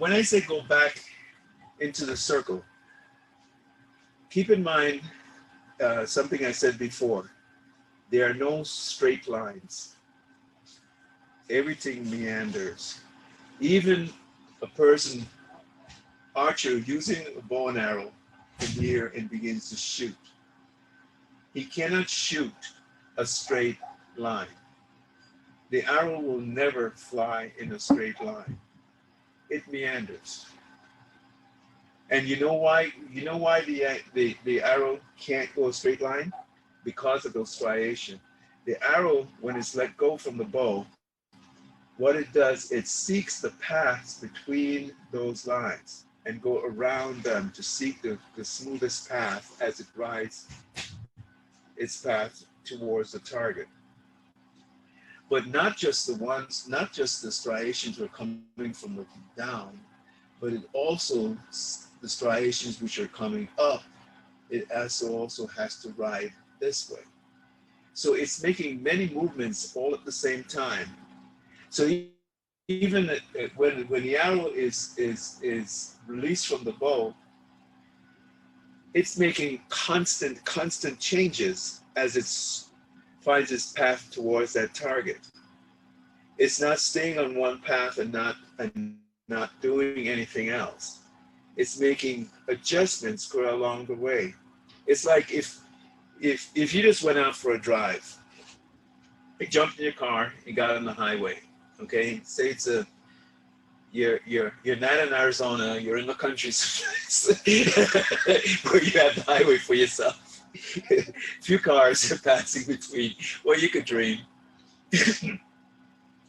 when I say go back into the circle, keep in mind something I said before. There are no straight lines. Everything meanders. Even a person, archer, using a bow and arrow in here and begins to shoot. He cannot shoot a straight line. The arrow will never fly in a straight line. It meanders. And you know why? You know why the arrow can't go a straight line? Because of those striations. The arrow, when it's let go from the bow, what it does, it seeks the paths between those lines and go around them to seek the smoothest path as it rides its path towards the target. But not just the ones, not just the striations that are coming from the down, but it also, the striations which are coming up, it also has to ride this way. So it's making many movements all at the same time. So even when the arrow is released from the bow, it's making constant changes as it finds its path towards that target. It's not staying on one path and not doing anything else. It's making adjustments go along the way. It's like if you just went out for a drive, you jumped in your car, you got on the highway, okay? Say it's you're not in Arizona, you're in the country someplace where you have the highway for yourself. A few cars are passing between, well, you could dream.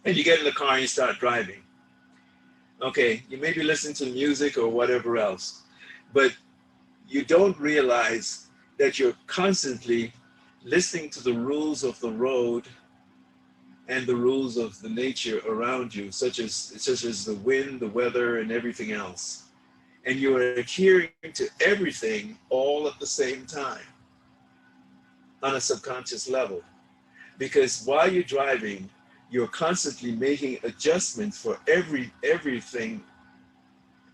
And you get in the car and you start driving. Okay, you may be listening to music or whatever else, but you don't realize that you're constantly listening to the rules of the road and the rules of the nature around you, such as the wind, the weather, and everything else. And you are adhering to everything all at the same time on a subconscious level. Because while you're driving, you're constantly making adjustments for everything,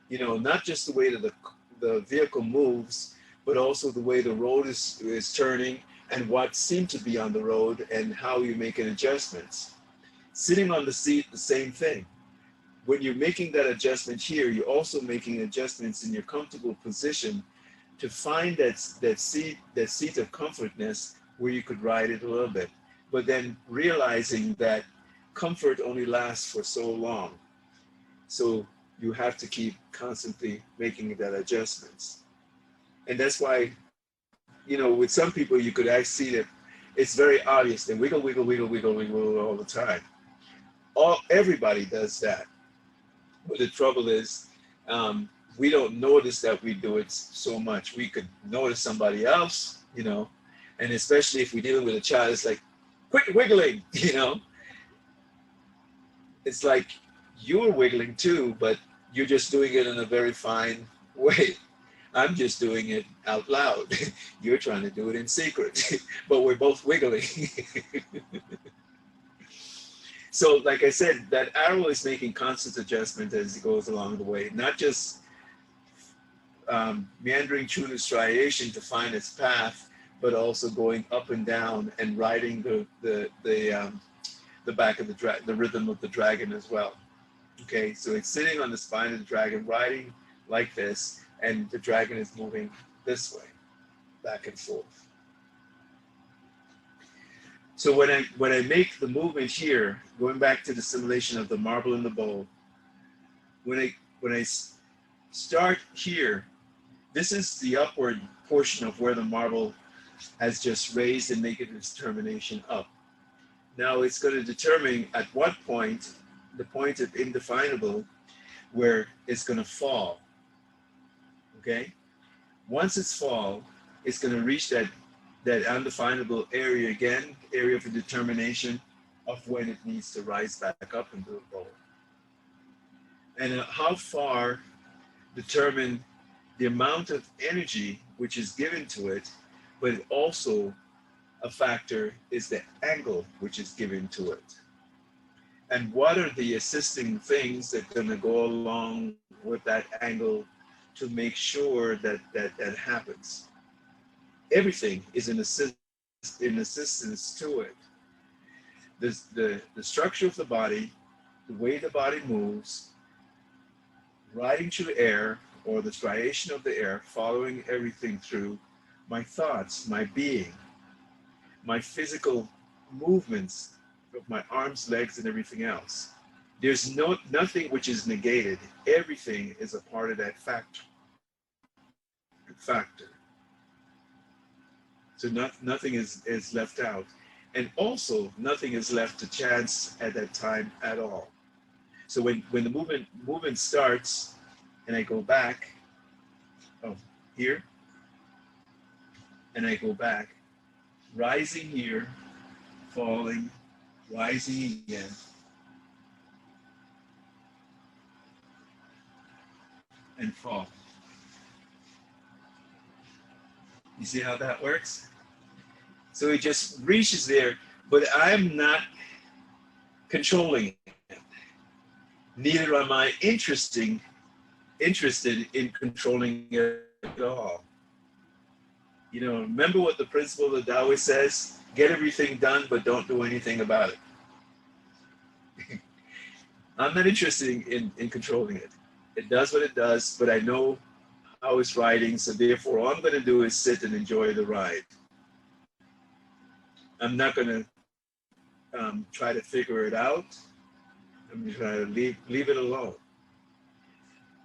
you know, not just the way that the vehicle moves, but also the way the road is turning and what seemed to be on the road and how you're making adjustments. Sitting on the seat, the same thing. When you're making that adjustment here, you're also making adjustments in your comfortable position to find that seat of comfortness where you could ride it a little bit. But then realizing that comfort only lasts for so long. So you have to keep constantly making that adjustments. And that's why, you know, with some people, you could actually see that it's very obvious. They wiggle all the time. Everybody does that. But the trouble is, we don't notice that we do it so much. We could notice somebody else, you know, and especially if we're dealing with a child, it's like, quit wiggling, you know. It's like you're wiggling too, but you're just doing it in a very fine way. I'm just doing it out loud. You're trying to do it in secret, but we're both wiggling. So like I said, that arrow is making constant adjustment as it goes along the way, not just meandering through the striation to find its path, but also going up and down and riding the back of the rhythm of the dragon as well. Okay, so it's sitting on the spine of the dragon, riding like this, and the dragon is moving this way, back and forth. So when I make the movement here, going back to the simulation of the marble in the bowl, when I start here, this is the upward portion of where the marble has just raised and make its determination up. Now it's going to determine at what point, the point of indefinable, where it's going to fall. Okay? Once it's fall, it's going to reach that undefinable area again, area for determination of when it needs to rise back up into the bowl. And how far determine the amount of energy which is given to it, but also a factor is the angle which is given to it. And what are the assisting things that are going to go along with that angle to make sure that that happens. Everything is in assistance to it. The structure of the body, the way the body moves, riding through the air, or the striation of the air, following everything through, my thoughts, my being, my physical movements of my arms, legs, and everything else. There's nothing which is negated. Everything is a part of that factor. So nothing is left out. And also, nothing is left to chance at that time at all. So when the movement starts, and I go back, here, and I go back, rising here, falling, rising again, and fall. You see how that works? So it just reaches there, but I'm not controlling it. Neither am I interested in controlling it at all. You know, remember what the principle of the Taoist says? Get everything done, but don't do anything about it. I'm not interested in controlling it. It does what it does, but I know how it's riding, so therefore all I'm going to do is sit and enjoy the ride. I'm not going to try to figure it out. I'm going to try to leave it alone.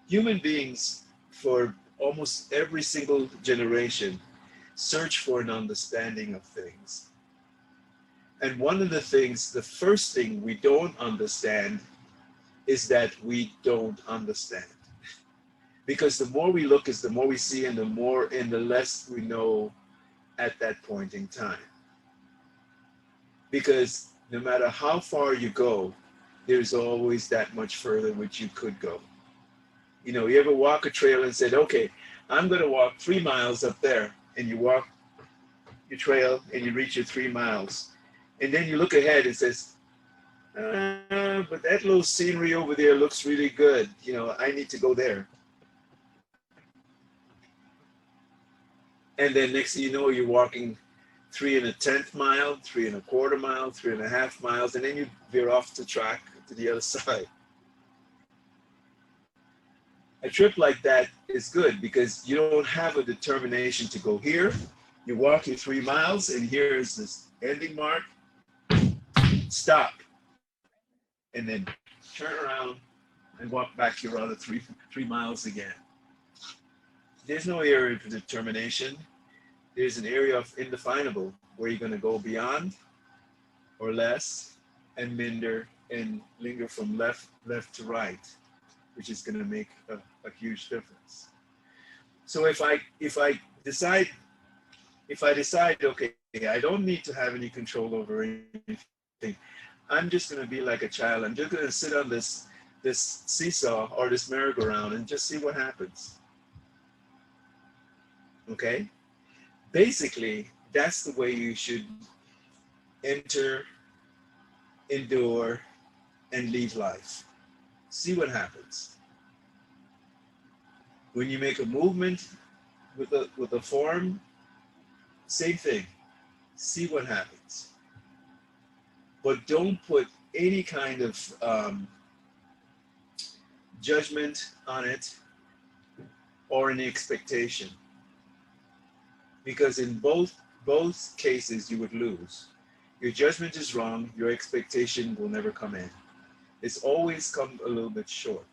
Human beings, for almost every single generation, search for an understanding of things. And one of the things, the first thing we don't understand is that we don't understand. Because the more we look is the more we see, and the less we know at that point in time. Because no matter how far you go, there's always that much further which you could go. You know, you ever walk a trail and said, okay, I'm going to walk 3 miles up there, and you walk your trail and you reach your 3 miles. And then you look ahead and says, but that little scenery over there looks really good. You know, I need to go there. And then next thing you know, you're walking 3 1/10 mile, 3 1/4 mile, 3 1/2 miles, and then you veer off the track to the other side. A trip like that is good because you don't have a determination to go here. You walk your 3 miles, and here is this ending mark. Stop. And then turn around and walk back your other 3 miles again. There's no area of determination. There's an area of indefinable where you're going to go beyond or less and minder and linger from left to right, which is going to make a huge difference. So if I decide, okay, I don't need to have any control over anything. I'm just going to be like a child. I'm just going to sit on this seesaw or this merry-go-round and just see what happens. Okay? Basically, that's the way you should enter, endure, and leave life. See what happens. When you make a movement with a form, same thing. See what happens. But don't put any kind of judgment on it or any expectation. Because in both cases, you would lose. Your judgment is wrong. Your expectation will never come in. It's always come a little bit short.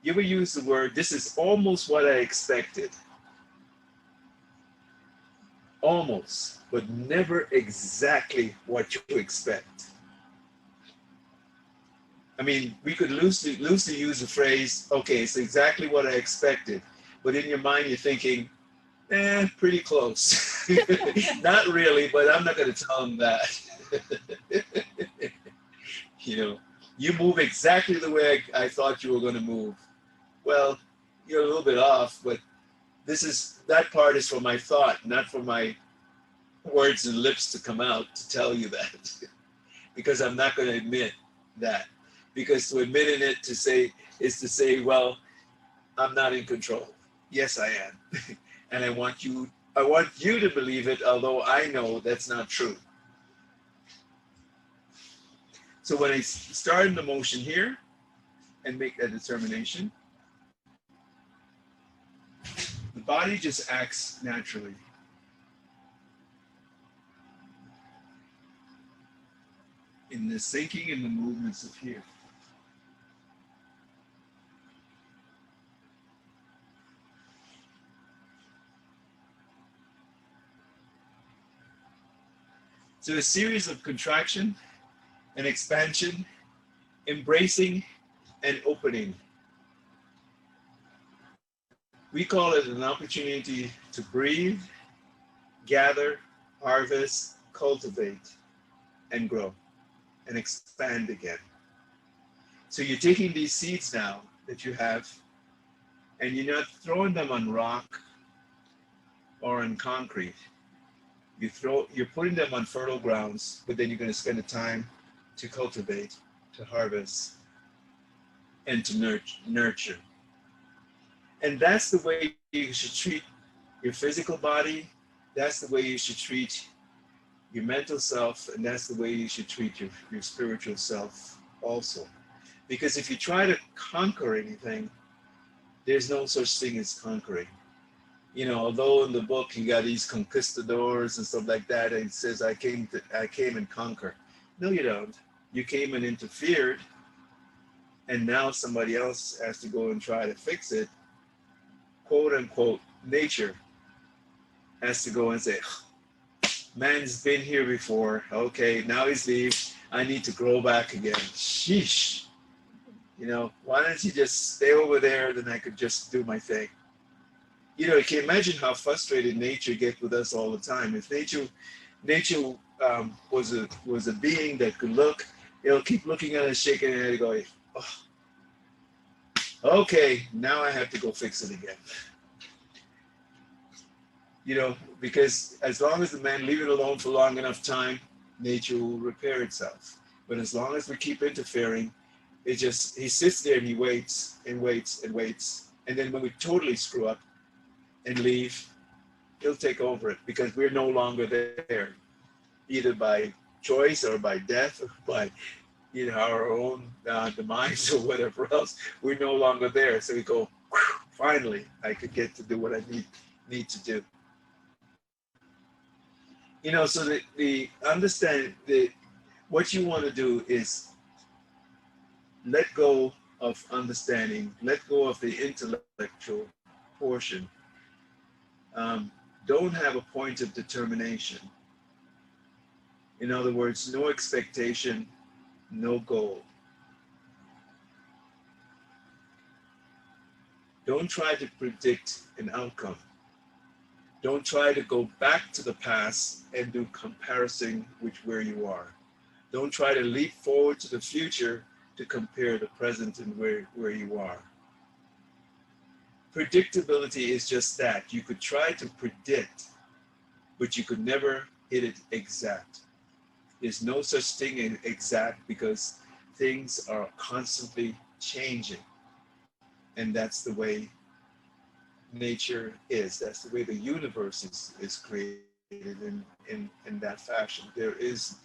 You ever use the word, this is almost what I expected? Almost, but never exactly what you expect. I mean, we could loosely use the phrase, okay, it's exactly what I expected. But in your mind, you're thinking, pretty close. Not really, but I'm not going to tell them that. You know, you move exactly the way I thought you were going to move. Well, you're a little bit off, but that part is for my thought, not for my words and lips to come out to tell you that. Because I'm not going to admit that. Because to admit in it is to say, well, I'm not in control. Yes, I am. And I want you to believe it, although I know that's not true. So when I start in the motion here and make that determination, the body just acts naturally. In the sinking and the movements of here. So a series of contraction and expansion, embracing and opening. We call it an opportunity to breathe, gather, harvest, cultivate, and grow, and expand again. So you're taking these seeds now that you have, and you're not throwing them on rock or on concrete. You're putting them on fertile grounds, but then you're going to spend the time to cultivate, to harvest, and to nurture. And that's the way you should treat your physical body. That's the way you should treat your mental self, and that's the way you should treat your spiritual self also. Because if you try to conquer anything, there's no such thing as conquering. You know, although in the book you got these conquistadors and stuff like that, and it says I came and conquer. No, you don't. You came and interfered, and now somebody else has to go and try to fix it. Quote unquote, nature has to go and say, man's been here before. Okay, now he's leaving. I need to grow back again. Sheesh. You know, why don't you just stay over there, then I could just do my thing. You know, you can imagine how frustrated nature gets with us all the time. If nature was a being that could look, it'll keep looking at us, shaking her head, going, oh, okay, now I have to go fix it again. You know, because as long as the man leave it alone for long enough time, nature will repair itself. But as long as we keep interfering, he sits there and he waits and waits and waits. And then when we totally screw up and leave, he'll take over it because we're no longer there, either by choice or by death or by, you know, our own demise or whatever else. We're no longer there. So we go, finally, I could get to do what I need to do. You know, so what you want to do is let go of understanding, let go of the intellectual portion. Don't have a point of determination. In other words, no expectation, no goal. Don't try to predict an outcome. Don't try to go back to the past and do comparison with where you are. Don't try to leap forward to the future to compare the present and where you are. Predictability is just that. You could try to predict, but you could never hit it exact. There's no such thing as exact because things are constantly changing. And that's the way nature is. That's the way the universe is created in that fashion. There is